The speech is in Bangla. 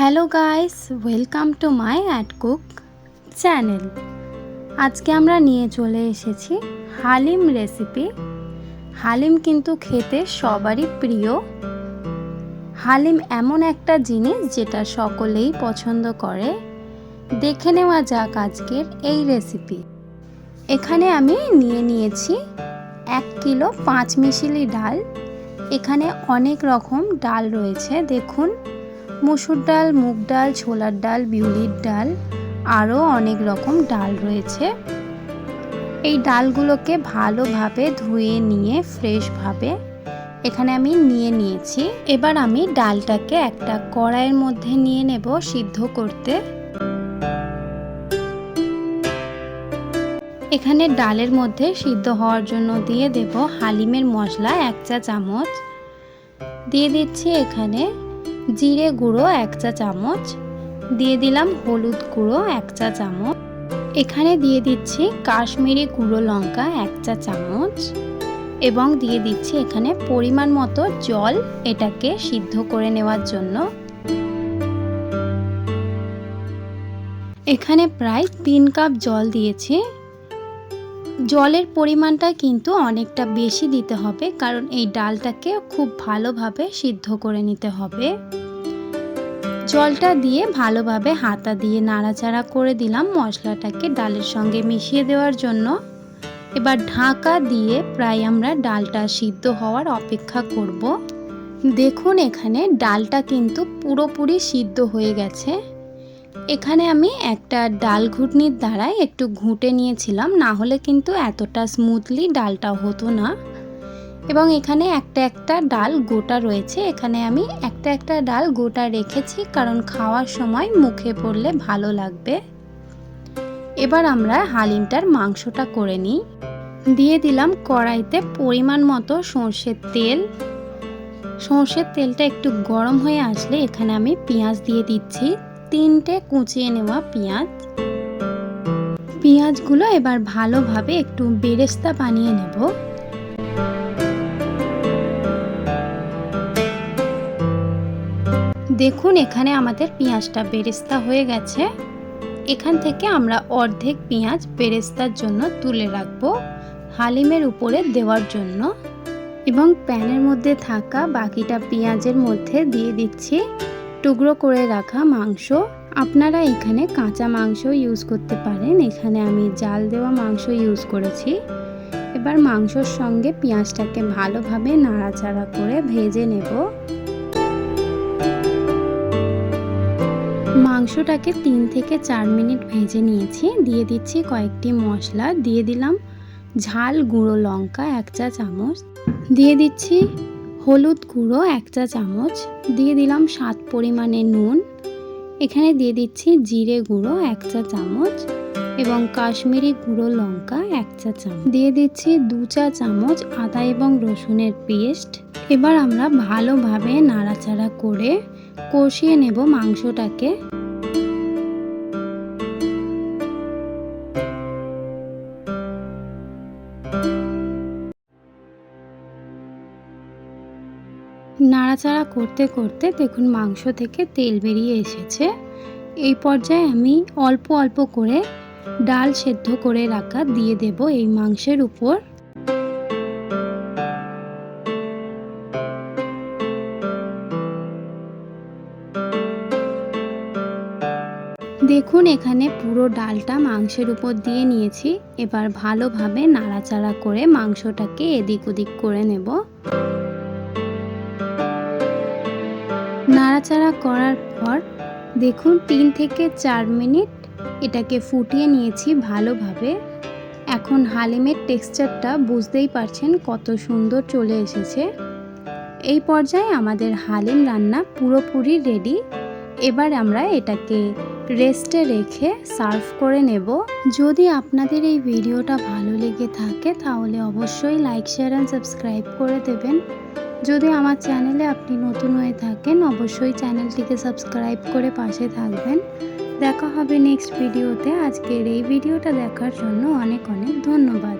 Hello guys, welcome to my at cook channel. আজকে আমরা নিয়ে চলে এসেছি হালিম রেসিপি। হালিম কিন্তু খেতে সবারই প্রিয়। হালিম এমন একটা জিনিস যেটা সকলেই পছন্দ করে। দেখে নেওয়া যাক আজকের এই রেসিপি। এখানে আমি নিয়েছি 1 কিলো 5 মিশালি ডাল। এখানে অনেক রকম ডাল রয়েছে, দেখুন মসুর ডাল, মুগ ডাল, ছোলার ডাল, বিউলির ডাল, আরও অনেক রকম ডাল রয়েছে। এই ডালগুলোকে ভালোভাবে ধুয়ে নিয়ে ফ্রেশভাবে এখানে আমি নিয়েছি। এবার আমি ডালটাকে একটা কড়াইয়ের মধ্যে নিয়ে নেব সিদ্ধ করতে। এখানে ডালের মধ্যে সিদ্ধ হওয়ার জন্য দিয়ে দেব হালিমের মশলা 1 চা চামচ, দিয়ে দিচ্ছি এখানে জিরে গুঁড়ো 1 চা চামচ, দিয়ে দিলাম হলুদ গুঁড়ো 1 চা চামচ, এখানে দিয়ে দিচ্ছি কাশ্মীরি গুঁড়ো লঙ্কা 1 চা চামচ এবং দিয়ে দিচ্ছি এখানে পরিমাণ মতো জল এটাকে সিদ্ধ করে নেওয়ার জন্য। এখানে প্রায় 3 কাপ জল দিয়েছি। জলের পরিমাণটা কিন্তু অনেকটা বেশি দিতে হবে, কারণ এই ডালটাকে খুব ভালোভাবে সিদ্ধ করে নিতে হবে। জলটা দিয়ে ভালোভাবে হাতা দিয়ে নাড়াচাড়া করে দিলাম মশলাটাকে ডালের সঙ্গে মিশিয়ে দেওয়ার জন্য। এবার ঢাকা দিয়ে প্রায় আমরা ডালটা সিদ্ধ হওয়ার অপেক্ষা করব। দেখুন এখানে ডালটা কিন্তু পুরোপুরি সিদ্ধ হয়ে গেছে। এখানে আমি একটা ডাল ঘুটনির দ্বারা একটু ঘুঁটে নিয়েছিলাম, না হলে কিন্তু এতটা স্মুথলি ডালটা হতো না। এবং এখানে একটা ডাল গোটা রয়েছে, এখানে আমি একটা ডাল গোটা রেখেছি কারণ খাওয়ার সময় মুখে পড়লে ভালো লাগবে। এবার আমরা হালিমটার মাংসটা করে নিই। দিয়ে দিলাম কড়াইতে পরিমাণ মতো সর্ষের তেল। সর্ষের তেলটা একটু গরম হয়ে আসলে এখানে আমি পেঁয়াজ দিয়ে দিচ্ছি, 3টে কুচিয়ে নেওয়া পেঁয়াজ। পেঁয়াজগুলো এবার ভালোভাবে একটু বেরেস্তা বানিয়ে নেব। দেখুন এখানে আমাদের পেঁয়াজটা বেরেস্তা হয়ে গেছে। এখান থেকে আমরা অর্ধেক পেঁয়াজ বেরেস্তার জন্য তুলে রাখবো হালিমের উপরে দেওয়ার জন্য। এবং প্যানের মধ্যে থাকা বাকিটা পেঁয়াজের মধ্যে দিয়ে দিচ্ছি টুকরো করে রাখা মাংস। আপনারা এখানে কাঁচা মাংস ইউজ করতে পারেন, এখানে আমি জাল দেওয়া মাংস ইউজ করেছি। এবার মাংসর সঙ্গে পেঁয়াজটাকে ভালোভাবে নাড়াচাড়া করে ভেজে নেব। মাংসটাকে 3 থেকে 4 মিনিট ভেজে নিয়েছি। দিয়ে দিচ্ছি কয়েকটি মশলা, দিয়ে দিলাম ঝাল গুঁড়ো লঙ্কা 1 চা চামচ, দিয়ে দিচ্ছি হলুদ গুঁড়ো 1 চা চামচ, দিয়ে দিলাম স্বাদ পরিমাণে নুন, এখানে দিয়ে দিচ্ছি জিরে গুঁড়ো 1 চা চামচ এবং কাশ্মীরি গুঁড়ো লঙ্কা 1 চা চামচ, দিয়ে দিচ্ছি 2 চা চামচ আদা এবং রসুনের পেস্ট। এবার আমরা ভালোভাবে নাড়াচাড়া করে কষিয়ে নেব মাংসটাকে। নাড়াচাড়া করতে করতে দেখুন মাংস থেকে তেল বেরিয়ে এসেছে। এই পর্যায়ে আমি অল্প অল্প করে ডাল সেদ্ধ করে রাখা দিয়ে দেব এই মাংসের উপর। দেখুন এখানে পুরো ডালটা মাংসের উপর দিয়ে নিয়েছি। এবার ভালোভাবে নাড়াচাড়া করে মাংসটাকে এদিক ওদিক করে নেব। নাড়াচাড়া করার পর দেখুন 3 থেকে 4 মিনিট এটাকে ফুটিয়ে নিয়েছি ভালোভাবে। এখন হালিমের টেক্সচারটা বুঝতেই পারছেন কত সুন্দর চলে এসেছে। এই পর্যায়ে আমাদের হালিম রান্না পুরোপুরি রেডি। এবার আমরা এটাকে রেস্টে রেখে সার্ভ করে নেব। যদি আপনাদের এই ভিডিওটা ভালো লেগে থাকে তাহলে অবশ্যই লাইক, শেয়ার অ্যান্ড সাবস্ক্রাইব করে দেবেন। যদি আমার চ্যানেলে আপনি নতুন হয়ে থাকেন অবশ্যই চ্যানেলটিকে সাবস্ক্রাইব করে পাশে থাকবেন। দেখা হবে নেক্সট ভিডিওতে। আজকের এই ভিডিওটা দেখার জন্য অনেক অনেক ধন্যবাদ।